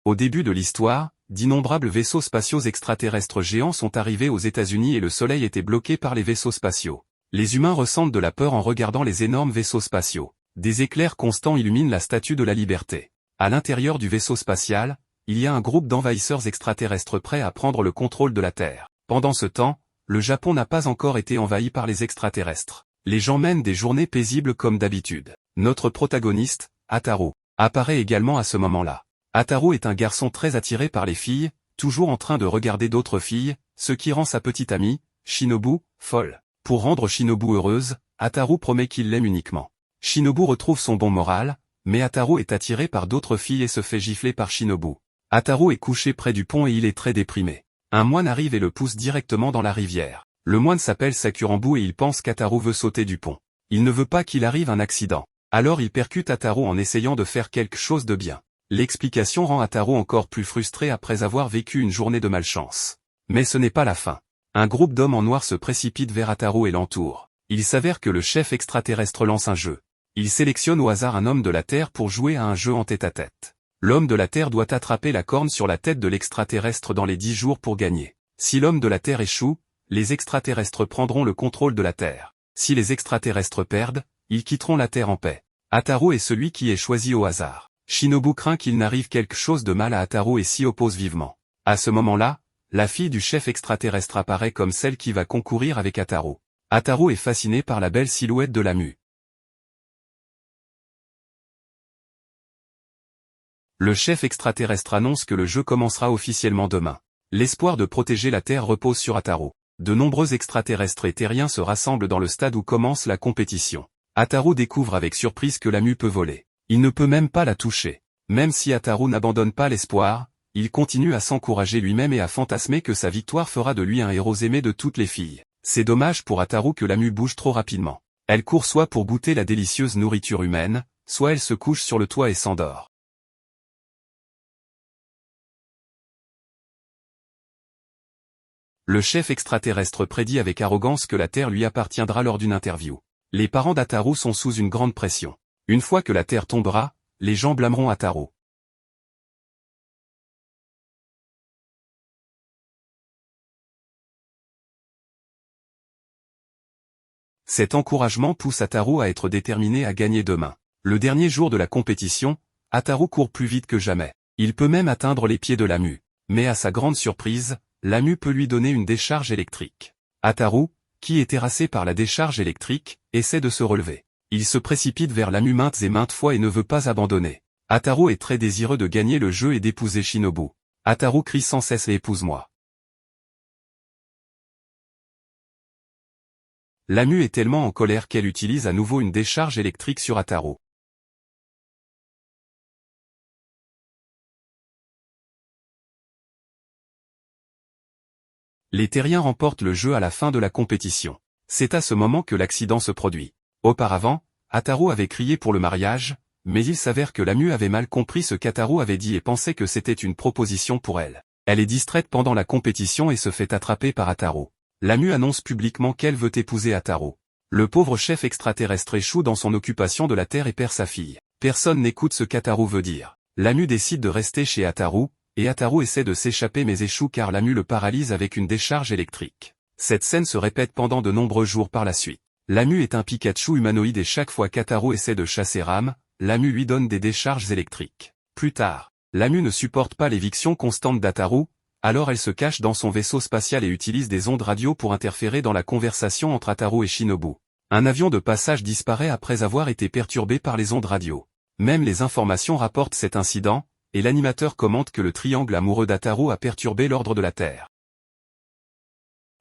Au début de l'histoire, d'innombrables vaisseaux spatiaux extraterrestres géants sont arrivés aux États-Unis et le Soleil était bloqué par les vaisseaux spatiaux. Les humains ressentent de la peur en regardant les énormes vaisseaux spatiaux. Des éclairs constants illuminent la Statue de la Liberté. À l'intérieur du vaisseau spatial, il y a un groupe d'envahisseurs extraterrestres prêts à prendre le contrôle de la Terre. Pendant ce temps, le Japon n'a pas encore été envahi par les extraterrestres. Les gens mènent des journées paisibles comme d'habitude. Notre protagoniste, Ataru, apparaît également à ce moment-là. Ataru est un garçon très attiré par les filles, toujours en train de regarder d'autres filles, ce qui rend sa petite amie, Shinobu, folle. Pour rendre Shinobu heureuse, Ataru promet qu'il l'aime uniquement. Shinobu retrouve son bon moral, mais Ataru est attiré par d'autres filles et se fait gifler par Shinobu. Ataru est couché près du pont et il est très déprimé. Un moine arrive et le pousse directement dans la rivière. Le moine s'appelle Sakurambu et il pense qu'Ataru veut sauter du pont. Il ne veut pas qu'il arrive un accident. Alors il percute Ataru en essayant de faire quelque chose de bien. L'explication rend Ataru encore plus frustré après avoir vécu une journée de malchance. Mais ce n'est pas la fin. Un groupe d'hommes en noir se précipite vers Ataru et l'entoure. Il s'avère que le chef extraterrestre lance un jeu. Il sélectionne au hasard un homme de la Terre pour jouer à un jeu en tête-à-tête. L'homme de la Terre doit attraper la corne sur la tête de l'extraterrestre dans les 10 jours pour gagner. Si l'homme de la Terre échoue, les extraterrestres prendront le contrôle de la Terre. Si les extraterrestres perdent, ils quitteront la Terre en paix. Ataru est celui qui est choisi au hasard. Shinobu craint qu'il n'arrive quelque chose de mal à Ataru et s'y oppose vivement. À ce moment-là, la fille du chef extraterrestre apparaît comme celle qui va concourir avec Ataru. Ataru est fasciné par la belle silhouette de la mue. Le chef extraterrestre annonce que le jeu commencera officiellement demain. L'espoir de protéger la Terre repose sur Ataru. De nombreux extraterrestres et terriens se rassemblent dans le stade où commence la compétition. Ataru découvre avec surprise que la mue peut voler. Il ne peut même pas la toucher. Même si Ataru n'abandonne pas l'espoir, il continue à s'encourager lui-même et à fantasmer que sa victoire fera de lui un héros aimé de toutes les filles. C'est dommage pour Ataru que la mue bouge trop rapidement. Elle court soit pour goûter la délicieuse nourriture humaine, soit elle se couche sur le toit et s'endort. Le chef extraterrestre prédit avec arrogance que la Terre lui appartiendra lors d'une interview. Les parents d'Ataru sont sous une grande pression. Une fois que la Terre tombera, les gens blâmeront Ataru. Cet encouragement pousse Ataru à être déterminé à gagner demain. Le dernier jour de la compétition, Ataru court plus vite que jamais. Il peut même atteindre les pieds de la mue. Mais à sa grande surprise, la mue peut lui donner une décharge électrique. Ataru, qui est terrassé par la décharge électrique, essaie de se relever. Il se précipite vers la mue maintes et maintes fois et ne veut pas abandonner. Ataru est très désireux de gagner le jeu et d'épouser Shinobu. Ataru crie sans cesse « Épouse-moi ». La mue est tellement en colère qu'elle utilise à nouveau une décharge électrique sur Ataru. Les terriens remportent le jeu à la fin de la compétition. C'est à ce moment que l'accident se produit. Auparavant, Ataru avait crié pour le mariage, mais il s'avère que la mue avait mal compris ce qu'Ataru avait dit et pensait que c'était une proposition pour elle. Elle est distraite pendant la compétition et se fait attraper par Ataru. La mue annonce publiquement qu'elle veut épouser Ataru. Le pauvre chef extraterrestre échoue dans son occupation de la Terre et perd sa fille. Personne n'écoute ce qu'Ataru veut dire. La mue décide de rester chez Ataru, et Ataru essaie de s'échapper mais échoue car la mue le paralyse avec une décharge électrique. Cette scène se répète pendant de nombreux jours par la suite. La mue est un Pikachu humanoïde et chaque fois qu'Ataru essaie de chasser Ram, la mue lui donne des décharges électriques. Plus tard, la mue ne supporte pas l'éviction constante d'Ataru, alors elle se cache dans son vaisseau spatial et utilise des ondes radio pour interférer dans la conversation entre Ataru et Shinobu. Un avion de passage disparaît après avoir été perturbé par les ondes radio. Même les informations rapportent cet incident, et l'animateur commente que le triangle amoureux d'Ataru a perturbé l'ordre de la Terre.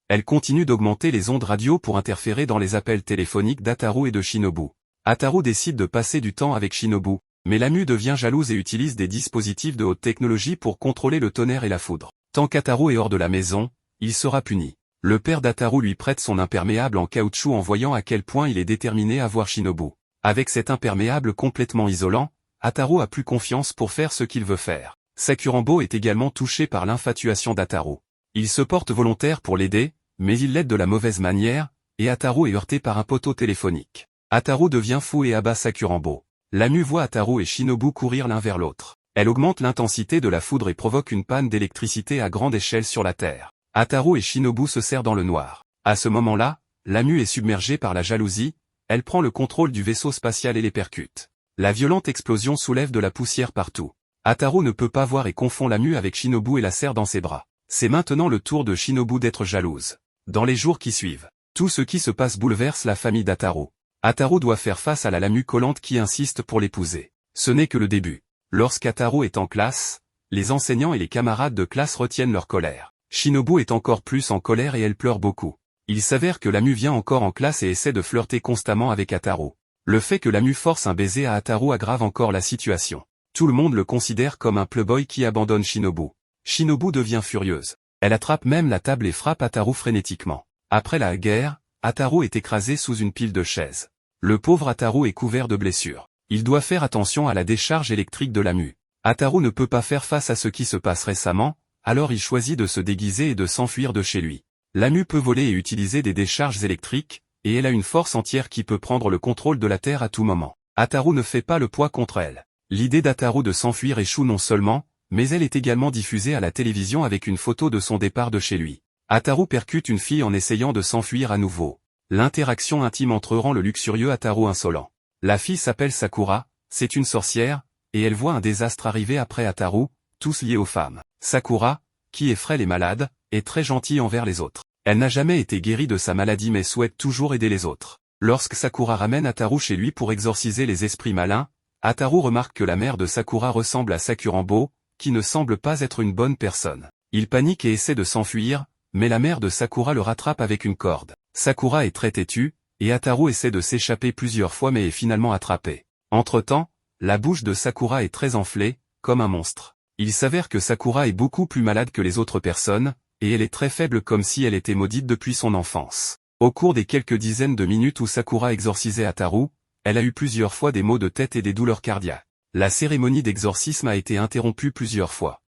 Elle continue d'augmenter les ondes radio pour interférer dans les appels téléphoniques d'Ataru et de Shinobu. Ataru décide de passer du temps avec Shinobu, mais la mue devient jalouse et utilise des dispositifs de haute technologie pour contrôler le tonnerre et la foudre. Tant qu'Ataru est hors de la maison, il sera puni. Le père d'Ataru lui prête son imperméable en caoutchouc en voyant à quel point il est déterminé à voir Shinobu. Avec cet imperméable complètement isolant, Ataru a plus confiance pour faire ce qu'il veut faire. Sakurambo est également touché par l'infatuation d'Ataru. Il se porte volontaire pour l'aider, mais il l'aide de la mauvaise manière, et Ataru est heurté par un poteau téléphonique. Ataru devient fou et abat Sakurambo. La mue voit Ataru et Shinobu courir l'un vers l'autre. Elle augmente l'intensité de la foudre et provoque une panne d'électricité à grande échelle sur la Terre. Ataru et Shinobu se serrent dans le noir. À ce moment-là, Lamu est submergée par la jalousie, elle prend le contrôle du vaisseau spatial et les percute. La violente explosion soulève de la poussière partout. Ataru ne peut pas voir et confond Lamu avec Shinobu et la serre dans ses bras. C'est maintenant le tour de Shinobu d'être jalouse. Dans les jours qui suivent, tout ce qui se passe bouleverse la famille d'Ataru. Ataru doit faire face à la Lamu collante qui insiste pour l'épouser. Ce n'est que le début. Lorsqu'Ataru est en classe, les enseignants et les camarades de classe retiennent leur colère. Shinobu est encore plus en colère et elle pleure beaucoup. Il s'avère que Lamu vient encore en classe et essaie de flirter constamment avec Ataru. Le fait que Lamu force un baiser à Ataru aggrave encore la situation. Tout le monde le considère comme un playboy qui abandonne Shinobu. Shinobu devient furieuse. Elle attrape même la table et frappe Ataru frénétiquement. Après la guerre, Ataru est écrasé sous une pile de chaises. Le pauvre Ataru est couvert de blessures. Il doit faire attention à la décharge électrique de Lamu. Ataru ne peut pas faire face à ce qui se passe récemment, alors il choisit de se déguiser et de s'enfuir de chez lui. Lamu peut voler et utiliser des décharges électriques, et elle a une force entière qui peut prendre le contrôle de la Terre à tout moment. Ataru ne fait pas le poids contre elle. L'idée d'Ataru de s'enfuir échoue non seulement, mais elle est également diffusée à la télévision avec une photo de son départ de chez lui. Ataru percute une fille en essayant de s'enfuir à nouveau. L'interaction intime entre eux rend le luxurieux Ataru insolent. La fille s'appelle Sakura, c'est une sorcière, et elle voit un désastre arriver après Ataru, tous liés aux femmes. Sakura, qui est frêle et malade, est très gentille envers les autres. Elle n'a jamais été guérie de sa maladie mais souhaite toujours aider les autres. Lorsque Sakura ramène Ataru chez lui pour exorciser les esprits malins, Ataru remarque que la mère de Sakura ressemble à Sakurambo, qui ne semble pas être une bonne personne. Il panique et essaie de s'enfuir, mais la mère de Sakura le rattrape avec une corde. Sakura est très têtue, et Ataru essaie de s'échapper plusieurs fois mais est finalement attrapé. Entre-temps, la bouche de Sakura est très enflée, comme un monstre. Il s'avère que Sakura est beaucoup plus malade que les autres personnes, et elle est très faible comme si elle était maudite depuis son enfance. Au cours des quelques dizaines de minutes où Sakura exorcisait Ataru, elle a eu plusieurs fois des maux de tête et des douleurs cardiaques. La cérémonie d'exorcisme a été interrompue plusieurs fois.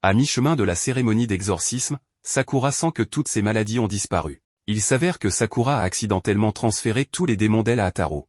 À mi-chemin de la cérémonie d'exorcisme, Sakura sent que toutes ses maladies ont disparu. Il s'avère que Sakura a accidentellement transféré tous les démons d'elle à Ataru.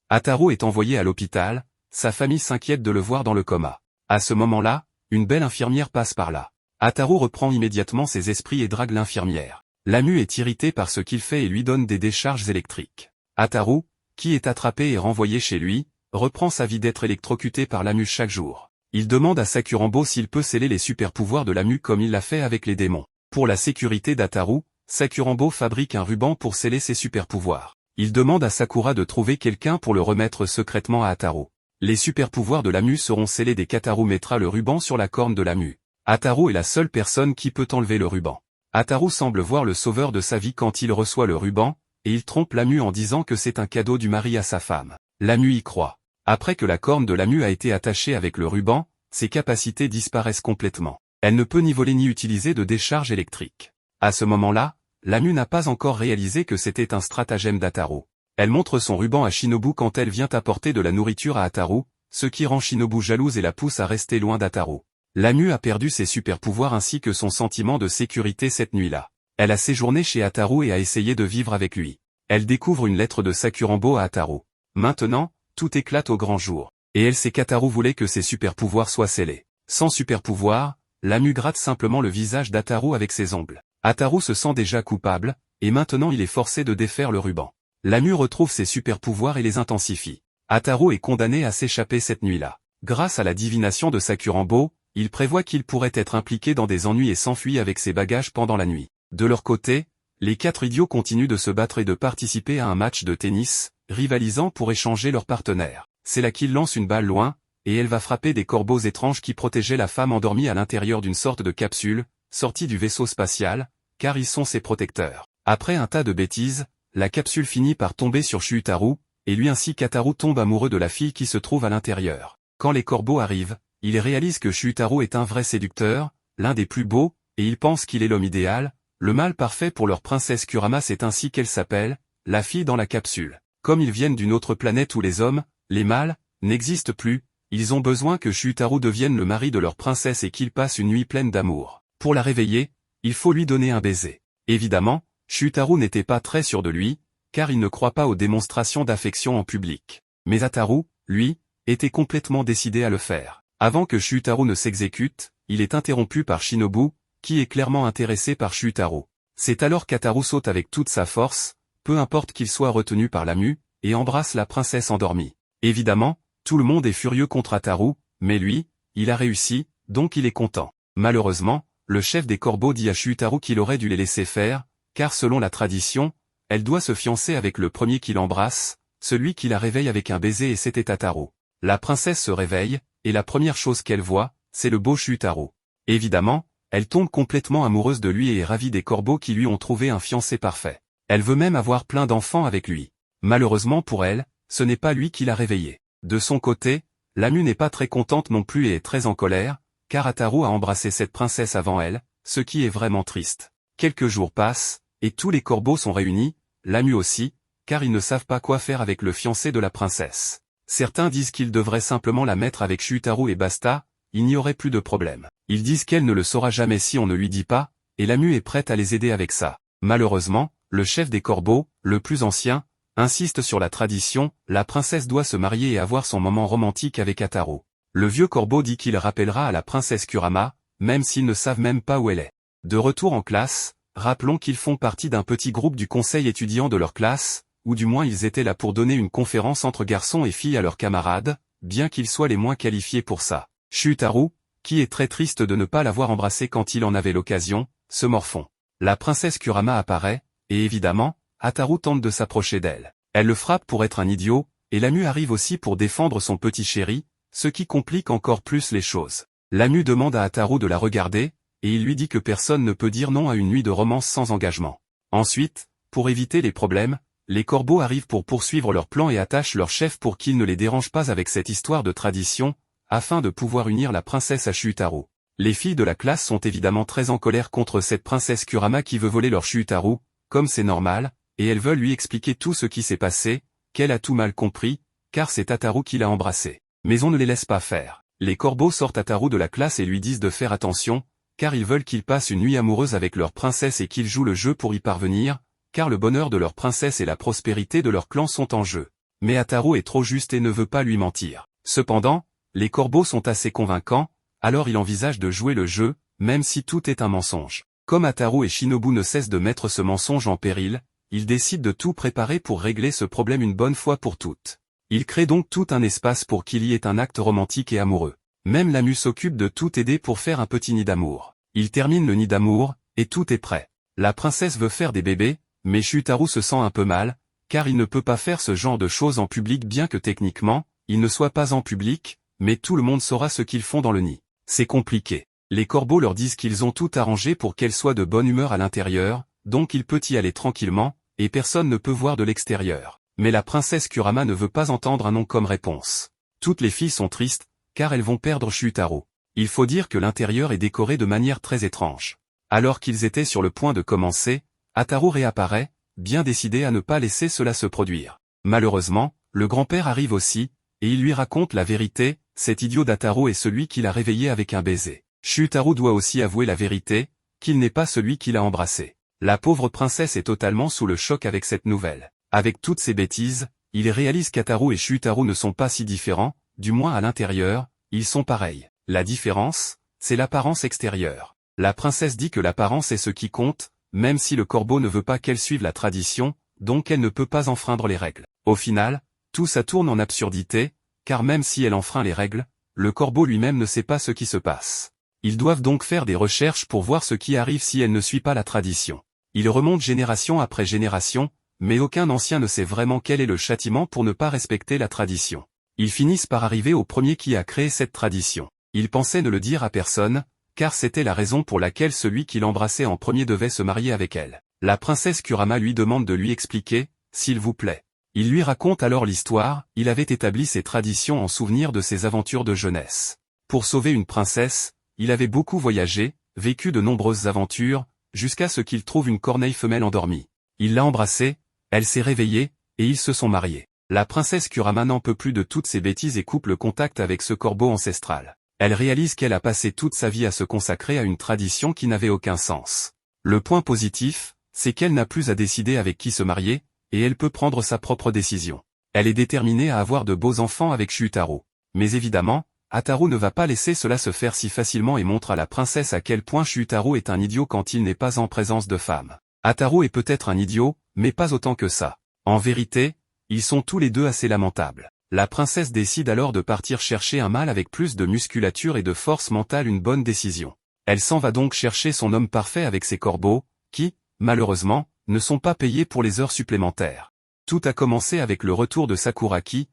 Ataru est envoyé à l'hôpital, sa famille s'inquiète de le voir dans le coma. À ce moment-là, une belle infirmière passe par là. Ataru reprend immédiatement ses esprits et drague l'infirmière. Lamu est irrité par ce qu'il fait et lui donne des décharges électriques. Ataru, qui est attrapé et renvoyé chez lui, reprend sa vie d'être électrocuté par Lamu chaque jour. Il demande à Sakurambo s'il peut sceller les super-pouvoirs de Lamu comme il l'a fait avec les démons. Pour la sécurité d'Ataru, Sakurambo fabrique un ruban pour sceller ses super-pouvoirs. Il demande à Sakura de trouver quelqu'un pour le remettre secrètement à Ataru. Les super-pouvoirs de Lamu seront scellés dès qu'Ataru mettra le ruban sur la corne de Lamu. Ataru est la seule personne qui peut enlever le ruban. Ataru semble voir le sauveur de sa vie quand il reçoit le ruban, et il trompe Lamu en disant que c'est un cadeau du mari à sa femme. Lamu y croit. Après que la corne de Lamu a été attachée avec le ruban, ses capacités disparaissent complètement. Elle ne peut ni voler ni utiliser de décharge électrique. À ce moment-là, Lamu n'a pas encore réalisé que c'était un stratagème d'Ataru. Elle montre son ruban à Shinobu quand elle vient apporter de la nourriture à Ataru, ce qui rend Shinobu jalouse et la pousse à rester loin d'Ataru. Lamu a perdu ses super-pouvoirs ainsi que son sentiment de sécurité cette nuit-là. Elle a séjourné chez Ataru et a essayé de vivre avec lui. Elle découvre une lettre de Sakurambo à Ataru. Maintenant, tout éclate au grand jour. Et elle sait qu'Ataru voulait que ses super-pouvoirs soient scellés. Sans super-pouvoir, Lamu gratte simplement le visage d'Ataru avec ses ongles. Ataru se sent déjà coupable, et maintenant il est forcé de défaire le ruban. Lamu retrouve ses super-pouvoirs et les intensifie. Ataru est condamné à s'échapper cette nuit-là. Grâce à la divination de Sakurambo, il prévoit qu'il pourrait être impliqué dans des ennuis et s'enfuit avec ses bagages pendant la nuit. De leur côté, les 4 idiots continuent de se battre et de participer à un match de tennis, rivalisant pour échanger leurs partenaires. C'est là qu'il lance une balle loin, et elle va frapper des corbeaux étranges qui protégeaient la femme endormie à l'intérieur d'une sorte de capsule, sortie du vaisseau spatial, car ils sont ses protecteurs. Après un tas de bêtises, la capsule finit par tomber sur Shuutaru, et lui ainsi qu'Ataru tombe amoureux de la fille qui se trouve à l'intérieur. Quand les corbeaux arrivent, il réalise que Shuutaru est un vrai séducteur, l'un des plus beaux, et il pense qu'il est l'homme idéal, le mâle parfait pour leur princesse Kurama, c'est ainsi qu'elle s'appelle, la fille dans la capsule. Comme ils viennent d'une autre planète où les hommes, les mâles, n'existent plus, ils ont besoin que Shuutaru devienne le mari de leur princesse et qu'ils passent une nuit pleine d'amour. Pour la réveiller, Il faut lui donner un baiser. Évidemment, Shutaru n'était pas très sûr de lui, car il ne croit pas aux démonstrations d'affection en public. Mais Ataru, lui, était complètement décidé à le faire. Avant que Shutaru ne s'exécute, il est interrompu par Shinobu, qui est clairement intéressé par Shutaru. C'est alors qu'Ataru saute avec toute sa force, peu importe qu'il soit retenu par la mue, et embrasse la princesse endormie. Évidemment, tout le monde est furieux contre Ataru, mais lui, il a réussi, donc il est content. Malheureusement, le chef des corbeaux dit à Shutaru qu'il aurait dû les laisser faire, car selon la tradition, elle doit se fiancer avec le premier qui l'embrasse, celui qui la réveille avec un baiser et c'était Ataru. La princesse se réveille, et la première chose qu'elle voit, c'est le beau Shutaru. Évidemment, elle tombe complètement amoureuse de lui et est ravie des corbeaux qui lui ont trouvé un fiancé parfait. Elle veut même avoir plein d'enfants avec lui. Malheureusement pour elle, ce n'est pas lui qui l'a réveillée. De son côté, la mue n'est pas très contente non plus et est très en colère, car Ataru a embrassé cette princesse avant elle, ce qui est vraiment triste. Quelques jours passent, et tous les corbeaux sont réunis, la mue aussi, car ils ne savent pas quoi faire avec le fiancé de la princesse. Certains disent qu'ils devraient simplement la mettre avec Shutaru et basta, il n'y aurait plus de problème. Ils disent qu'elle ne le saura jamais si on ne lui dit pas, et la mue est prête à les aider avec ça. Malheureusement, le chef des corbeaux, le plus ancien, insiste sur la tradition, la princesse doit se marier et avoir son moment romantique avec Ataru. Le vieux corbeau dit qu'il rappellera à la princesse Kurama, même s'ils ne savent même pas où elle est. De retour en classe, rappelons qu'ils font partie d'un petit groupe du conseil étudiant de leur classe, ou du moins ils étaient là pour donner une conférence entre garçons et filles à leurs camarades, bien qu'ils soient les moins qualifiés pour ça. Shutaru, qui est très triste de ne pas l'avoir embrassé quand il en avait l'occasion, se morfond. La princesse Kurama apparaît, et évidemment, Ataru tente de s'approcher d'elle. Elle le frappe pour être un idiot, et la mue arrive aussi pour défendre son petit chéri, ce qui complique encore plus les choses. La mue demande à Ataru de la regarder, et il lui dit que personne ne peut dire non à une nuit de romance sans engagement. Ensuite, pour éviter les problèmes, les corbeaux arrivent pour poursuivre leur plan et attachent leur chef pour qu'il ne les dérange pas avec cette histoire de tradition, afin de pouvoir unir la princesse à Shutaru. Les filles de la classe sont évidemment très en colère contre cette princesse Kurama qui veut voler leur Shutaru, comme c'est normal, et elles veulent lui expliquer tout ce qui s'est passé, qu'elle a tout mal compris, car c'est Ataru qui l'a embrassée. Mais on ne les laisse pas faire. Les corbeaux sortent Ataru de la classe et lui disent de faire attention, car ils veulent qu'il passe une nuit amoureuse avec leur princesse et qu'il joue le jeu pour y parvenir, car le bonheur de leur princesse et la prospérité de leur clan sont en jeu. Mais Ataru est trop juste et ne veut pas lui mentir. Cependant, les corbeaux sont assez convaincants, alors il envisage de jouer le jeu, même si tout est un mensonge. Comme Ataru et Shinobu ne cessent de mettre ce mensonge en péril, ils décident de tout préparer pour régler ce problème une bonne fois pour toutes. Ils créent donc tout un espace pour qu'il y ait un acte romantique et amoureux. Même la mue s'occupe de tout aider pour faire un petit nid d'amour. Ils terminent le nid d'amour, et tout est prêt. La princesse veut faire des bébés, mais Shutaru se sent un peu mal, car il ne peut pas faire ce genre de choses en public bien que techniquement, il ne soit pas en public, mais tout le monde saura ce qu'ils font dans le nid. C'est compliqué. Les corbeaux leur disent qu'ils ont tout arrangé pour qu'elle soit de bonne humeur à l'intérieur, donc il peut y aller tranquillement, et personne ne peut voir de l'extérieur. Mais la princesse Kurama ne veut pas entendre un non comme réponse. Toutes les filles sont tristes, car elles vont perdre Shutaru. Il faut dire que l'intérieur est décoré de manière très étrange. Alors qu'ils étaient sur le point de commencer, Ataru réapparaît, bien décidé à ne pas laisser cela se produire. Malheureusement, le grand-père arrive aussi, et il lui raconte la vérité, cet idiot d'Ataru est celui qui l'a réveillé avec un baiser. Shutaru doit aussi avouer la vérité, qu'il n'est pas celui qui l'a embrassé. La pauvre princesse est totalement sous le choc avec cette nouvelle. Avec toutes ces bêtises, il réalise qu'Ataru et Shutaru ne sont pas si différents, du moins à l'intérieur, ils sont pareils. La différence, c'est l'apparence extérieure. La princesse dit que l'apparence est ce qui compte, même si le corbeau ne veut pas qu'elle suive la tradition, donc elle ne peut pas enfreindre les règles. Au final, tout ça tourne en absurdité, car même si elle enfreint les règles, le corbeau lui-même ne sait pas ce qui se passe. Ils doivent donc faire des recherches pour voir ce qui arrive si elle ne suit pas la tradition. Ils remontent génération après génération, mais aucun ancien ne sait vraiment quel est le châtiment pour ne pas respecter la tradition. Ils finissent par arriver au premier qui a créé cette tradition. Ils pensaient ne le dire à personne, car c'était la raison pour laquelle celui qui l'embrassait en premier devait se marier avec elle. La princesse Kurama lui demande de lui expliquer, s'il vous plaît. Il lui raconte alors l'histoire, il avait établi ces traditions en souvenir de ses aventures de jeunesse. Pour sauver une princesse, il avait beaucoup voyagé, vécu de nombreuses aventures, jusqu'à ce qu'il trouve une corneille femelle endormie. Il l'a embrassée, elle s'est réveillée, et ils se sont mariés. La princesse Kurama n'en peut plus de toutes ces bêtises et coupe le contact avec ce corbeau ancestral. Elle réalise qu'elle a passé toute sa vie à se consacrer à une tradition qui n'avait aucun sens. Le point positif, c'est qu'elle n'a plus à décider avec qui se marier, et elle peut prendre sa propre décision. Elle est déterminée à avoir de beaux enfants avec Shutaro. Mais évidemment, Ataru ne va pas laisser cela se faire si facilement et montre à la princesse à quel point Shutaro est un idiot quand il n'est pas en présence de femmes. Ataru est peut-être un idiot, mais pas autant que ça. En vérité, ils sont tous les deux assez lamentables. La princesse décide alors de partir chercher un mâle avec plus de musculature et de force mentale, une bonne décision. Elle s'en va donc chercher son homme parfait avec ses corbeaux, qui, malheureusement, ne sont pas payés pour les heures supplémentaires. Tout a commencé avec le retour de Sakura qui,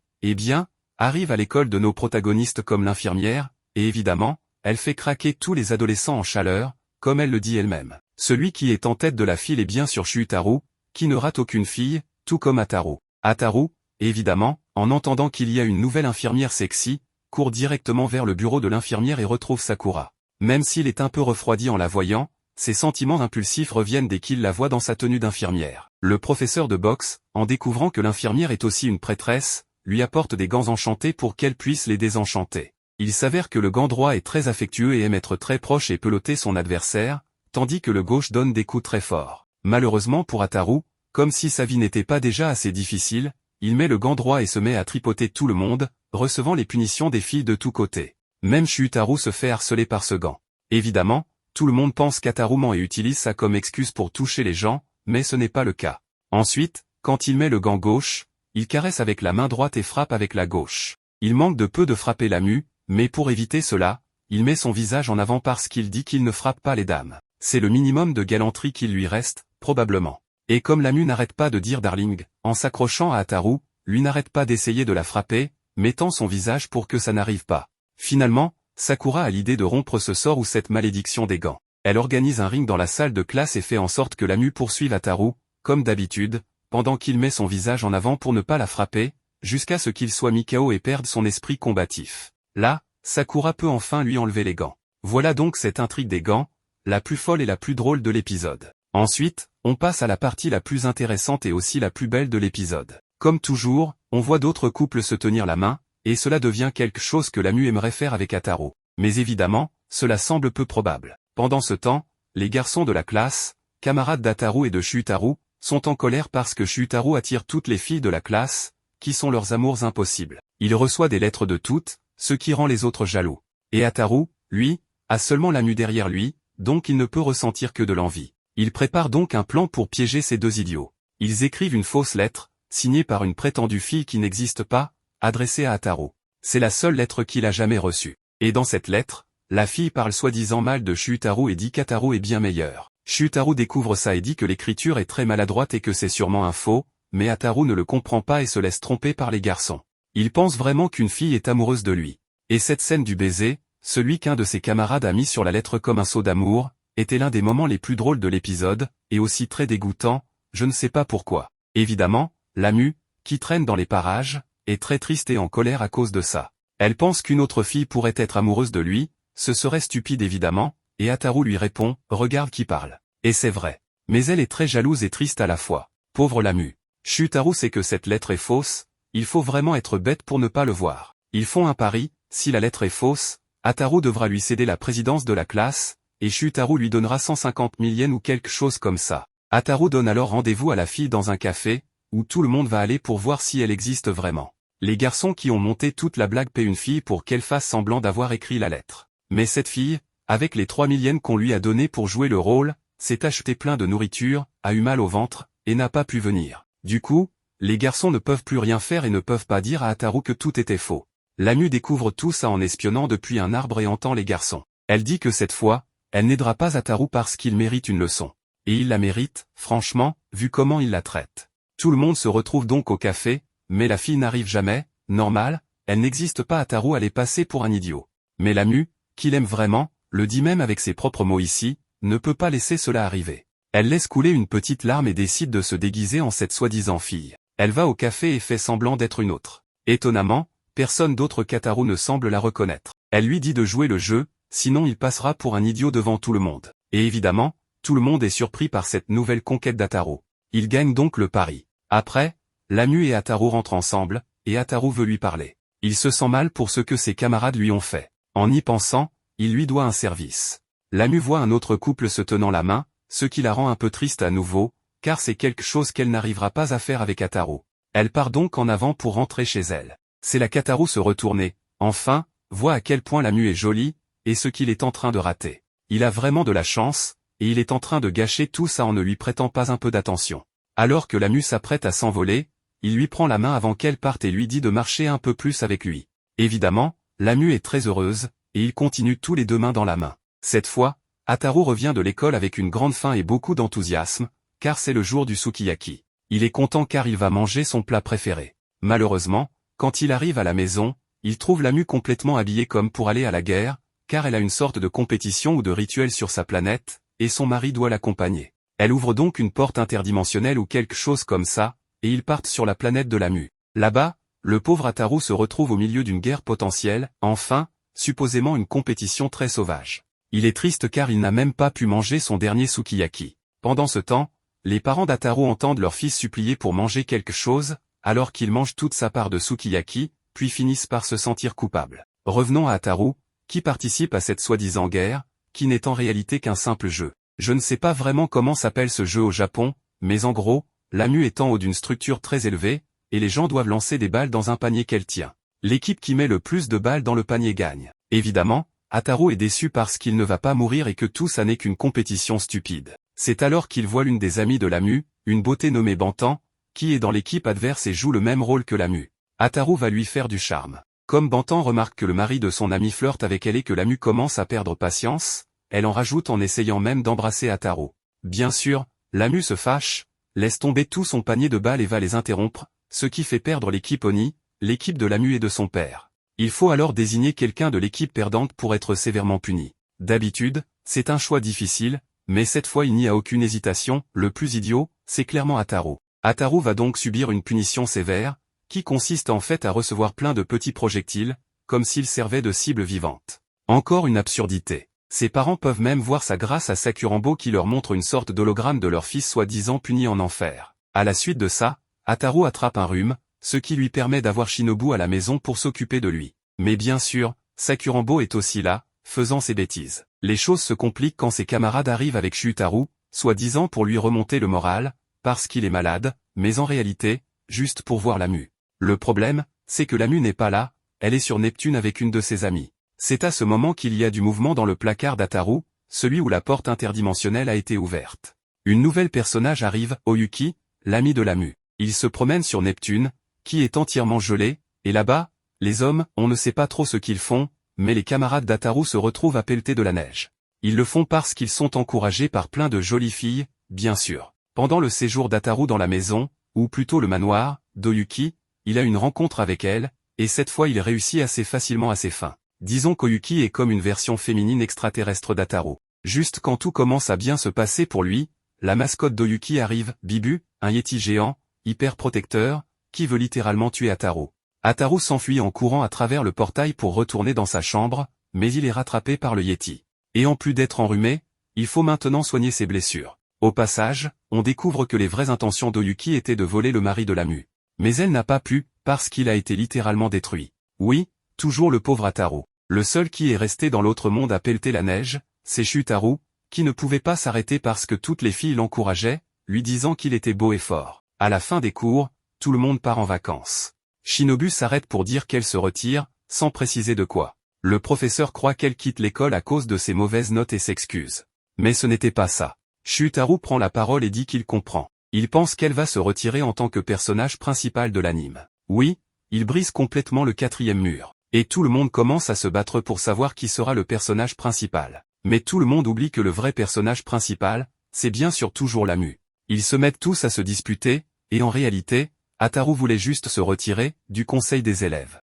arrive à l'école de nos protagonistes comme l'infirmière, et évidemment, elle fait craquer tous les adolescents en chaleur, comme elle le dit elle-même. Celui qui est en tête de la file est bien sûr Shutaro, qui ne rate aucune fille, tout comme Ataru. Ataru, évidemment, en entendant qu'il y a une nouvelle infirmière sexy, court directement vers le bureau de l'infirmière et retrouve Sakura. Même s'il est un peu refroidi en la voyant, ses sentiments impulsifs reviennent dès qu'il la voit dans sa tenue d'infirmière. Le professeur de boxe, en découvrant que l'infirmière est aussi une prêtresse, lui apporte des gants enchantés pour qu'elle puisse les désenchanter. Il s'avère que le gant droit est très affectueux et aime être très proche et peloter son adversaire, tandis que le gauche donne des coups très forts. Malheureusement pour Ataru, comme si sa vie n'était pas déjà assez difficile, il met le gant droit et se met à tripoter tout le monde, recevant les punitions des filles de tous côtés. Même Shutaro se fait harceler par ce gant. Évidemment, tout le monde pense qu'Ataru ment et utilise ça comme excuse pour toucher les gens, mais ce n'est pas le cas. Ensuite, quand il met le gant gauche, il caresse avec la main droite et frappe avec la gauche. Il manque de peu de frapper Lamu, mais pour éviter cela, il met son visage en avant parce qu'il dit qu'il ne frappe pas les dames. C'est le minimum de galanterie qu'il lui reste, probablement. Et comme Lamu n'arrête pas de dire darling, en s'accrochant à Ataru, lui n'arrête pas d'essayer de la frapper, mettant son visage pour que ça n'arrive pas. Finalement, Sakura a l'idée de rompre ce sort ou cette malédiction des gants. Elle organise un ring dans la salle de classe et fait en sorte que Lamu poursuive Ataru, comme d'habitude, pendant qu'il met son visage en avant pour ne pas la frapper, jusqu'à ce qu'il soit mis KO et perde son esprit combatif. Là, Sakura peut enfin lui enlever les gants. Voilà donc cette intrigue des gants, la plus folle et la plus drôle de l'épisode. Ensuite, on passe à la partie la plus intéressante et aussi la plus belle de l'épisode. Comme toujours, on voit d'autres couples se tenir la main, et cela devient quelque chose que Lamu aimerait faire avec Ataru. Mais évidemment, cela semble peu probable. Pendant ce temps, les garçons de la classe, camarades d'Ataru et de Shutaro, sont en colère parce que Shutaro attire toutes les filles de la classe, qui sont leurs amours impossibles. Il reçoit des lettres de toutes, ce qui rend les autres jaloux. Et Ataru, lui, a seulement Lamu derrière lui, donc il ne peut ressentir que de l'envie. Il prépare donc un plan pour piéger ces deux idiots. Ils écrivent une fausse lettre, signée par une prétendue fille qui n'existe pas, adressée à Ataru. C'est la seule lettre qu'il a jamais reçue. Et dans cette lettre, la fille parle soi-disant mal de Shutaro et dit qu'Ataru est bien meilleur. Shutaro découvre ça et dit que l'écriture est très maladroite et que c'est sûrement un faux, mais Ataru ne le comprend pas et se laisse tromper par les garçons. Il pense vraiment qu'une fille est amoureuse de lui. Et cette scène du baiser, celui qu'un de ses camarades a mis sur la lettre comme un sceau d'amour, était l'un des moments les plus drôles de l'épisode, et aussi très dégoûtant, je ne sais pas pourquoi. Évidemment, Lamu, qui traîne dans les parages, est très triste et en colère à cause de ça. Elle pense qu'une autre fille pourrait être amoureuse de lui, ce serait stupide évidemment, et Ataru lui répond, regarde qui parle. Et c'est vrai. Mais elle est très jalouse et triste à la fois. Pauvre Lamu. Shutaro sait que cette lettre est fausse, il faut vraiment être bête pour ne pas le voir. Ils font un pari, si la lettre est fausse, Ataru devra lui céder la présidence de la classe, et Shutaro lui donnera 150 000 yens ou quelque chose comme ça. Ataru donne alors rendez-vous à la fille dans un café, où tout le monde va aller pour voir si elle existe vraiment. Les garçons qui ont monté toute la blague paient une fille pour qu'elle fasse semblant d'avoir écrit la lettre. Mais cette fille, avec les 3 000 yens qu'on lui a donnés pour jouer le rôle, s'est acheté plein de nourriture, a eu mal au ventre, et n'a pas pu venir. Du coup, les garçons ne peuvent plus rien faire et ne peuvent pas dire à Ataru que tout était faux. Lamu découvre tout ça en espionnant depuis un arbre et entend les garçons. Elle dit que cette fois, elle n'aidera pas Ataru parce qu'il mérite une leçon. Et il la mérite, franchement, vu comment il la traite. Tout le monde se retrouve donc au café, mais la fille n'arrive jamais, normal, elle n'existe pas. Ataru allait passer pour un idiot. Mais Lamu, qu'il aime vraiment, le dit même avec ses propres mots ici, ne peut pas laisser cela arriver. Elle laisse couler une petite larme et décide de se déguiser en cette soi-disant fille. Elle va au café et fait semblant d'être une autre. Étonnamment, personne d'autre qu'Ataru ne semble la reconnaître. Elle lui dit de jouer le jeu, sinon il passera pour un idiot devant tout le monde. Et évidemment, tout le monde est surpris par cette nouvelle conquête d'Ataru. Il gagne donc le pari. Après, Lamu et Ataru rentrent ensemble, et Ataru veut lui parler. Il se sent mal pour ce que ses camarades lui ont fait. En y pensant, il lui doit un service. Lamu voit un autre couple se tenant la main, ce qui la rend un peu triste à nouveau, car c'est quelque chose qu'elle n'arrivera pas à faire avec Ataru. Elle part donc en avant pour rentrer chez elle. C'est la qu'Ataru se retourner, enfin, voit à quel point Lamu est jolie, et ce qu'il est en train de rater. Il a vraiment de la chance, et il est en train de gâcher tout ça en ne lui prêtant pas un peu d'attention. Alors que Lamu s'apprête à s'envoler, il lui prend la main avant qu'elle parte et lui dit de marcher un peu plus avec lui. Évidemment, Lamu est très heureuse, et ils continuent tous les deux main dans la main. Cette fois, Ataru revient de l'école avec une grande faim et beaucoup d'enthousiasme, car c'est le jour du sukiyaki. Il est content car il va manger son plat préféré. Malheureusement, quand il arrive à la maison, il trouve Lamu complètement habillée comme pour aller à la guerre, car elle a une sorte de compétition ou de rituel sur sa planète, et son mari doit l'accompagner. Elle ouvre donc une porte interdimensionnelle ou quelque chose comme ça, et ils partent sur la planète de Lamu. Là-bas, le pauvre Ataru se retrouve au milieu d'une guerre potentielle, enfin, supposément une compétition très sauvage. Il est triste car il n'a même pas pu manger son dernier sukiyaki. Pendant ce temps, les parents d'Ataru entendent leur fils supplier pour manger quelque chose, alors qu'il mange toute sa part de sukiyaki, puis finissent par se sentir coupables. Revenons à Ataru, qui participe à cette soi-disant guerre, qui n'est en réalité qu'un simple jeu. Je ne sais pas vraiment comment s'appelle ce jeu au Japon, mais en gros, Lamu est en haut d'une structure très élevée, et les gens doivent lancer des balles dans un panier qu'elle tient. L'équipe qui met le plus de balles dans le panier gagne. Évidemment, Ataru est déçu parce qu'il ne va pas mourir et que tout ça n'est qu'une compétition stupide. C'est alors qu'il voit l'une des amies de Lamu, une beauté nommée Bantan, qui est dans l'équipe adverse et joue le même rôle que Lamu. Ataru va lui faire du charme. Comme Bantan remarque que le mari de son ami flirte avec elle et que Lamu commence à perdre patience, elle en rajoute en essayant même d'embrasser Ataru. Bien sûr, Lamu se fâche, laisse tomber tout son panier de balles et va les interrompre, ce qui fait perdre l'équipe Oni, l'équipe de Lamu et de son père. Il faut alors désigner quelqu'un de l'équipe perdante pour être sévèrement puni. D'habitude, c'est un choix difficile, mais cette fois il n'y a aucune hésitation, le plus idiot, c'est clairement Ataru. Ataru va donc subir une punition sévère, qui consiste en fait à recevoir plein de petits projectiles, comme s'il servait de cible vivante. Encore une absurdité. Ses parents peuvent même voir ça grâce à Sakurambo qui leur montre une sorte d'hologramme de leur fils soi-disant puni en enfer. À la suite de ça, Ataru attrape un rhume, ce qui lui permet d'avoir Shinobu à la maison pour s'occuper de lui. Mais bien sûr, Sakurambo est aussi là, faisant ses bêtises. Les choses se compliquent quand ses camarades arrivent avec Shutaru, soi-disant pour lui remonter le moral, parce qu'il est malade, mais en réalité, juste pour voir Lamu. Le problème, c'est que Lamu n'est pas là, elle est sur Neptune avec une de ses amies. C'est à ce moment qu'il y a du mouvement dans le placard d'Ataru, celui où la porte interdimensionnelle a été ouverte. Une nouvelle personnage arrive, Oyuki, l'ami de Lamu. Il se promène sur Neptune, qui est entièrement gelé, et là-bas, les hommes, on ne sait pas trop ce qu'ils font, mais les camarades d'Ataru se retrouvent à pelleter de la neige. Ils le font parce qu'ils sont encouragés par plein de jolies filles, bien sûr. Pendant le séjour d'Ataru dans la maison, ou plutôt le manoir, d'Oyuki, il a une rencontre avec elle, et cette fois il réussit assez facilement à ses fins. Disons qu'Oyuki est comme une version féminine extraterrestre d'Ataru. Juste quand tout commence à bien se passer pour lui, la mascotte d'Oyuki arrive, Bibu, un yeti géant, hyper protecteur, qui veut littéralement tuer Ataru. Ataru s'enfuit en courant à travers le portail pour retourner dans sa chambre, mais il est rattrapé par le yeti. Et en plus d'être enrhumé, il faut maintenant soigner ses blessures. Au passage, on découvre que les vraies intentions d'Oyuki étaient de voler le mari de Lamu. Mais elle n'a pas pu, parce qu'il a été littéralement détruit. Oui, toujours le pauvre Ataru. Le seul qui est resté dans l'autre monde à pelleter la neige, c'est Shutaru, qui ne pouvait pas s'arrêter parce que toutes les filles l'encourageaient, lui disant qu'il était beau et fort. À la fin des cours, tout le monde part en vacances. Shinobu s'arrête pour dire qu'elle se retire, sans préciser de quoi. Le professeur croit qu'elle quitte l'école à cause de ses mauvaises notes et s'excuse. Mais ce n'était pas ça. Shutaru prend la parole et dit qu'il comprend. Il pense qu'elle va se retirer en tant que personnage principal de l'anime. Oui, il brise complètement le 4e mur. Et tout le monde commence à se battre pour savoir qui sera le personnage principal. Mais tout le monde oublie que le vrai personnage principal, c'est bien sûr toujours Lamu. Ils se mettent tous à se disputer, et en réalité, Ataru voulait juste se retirer, du conseil des élèves.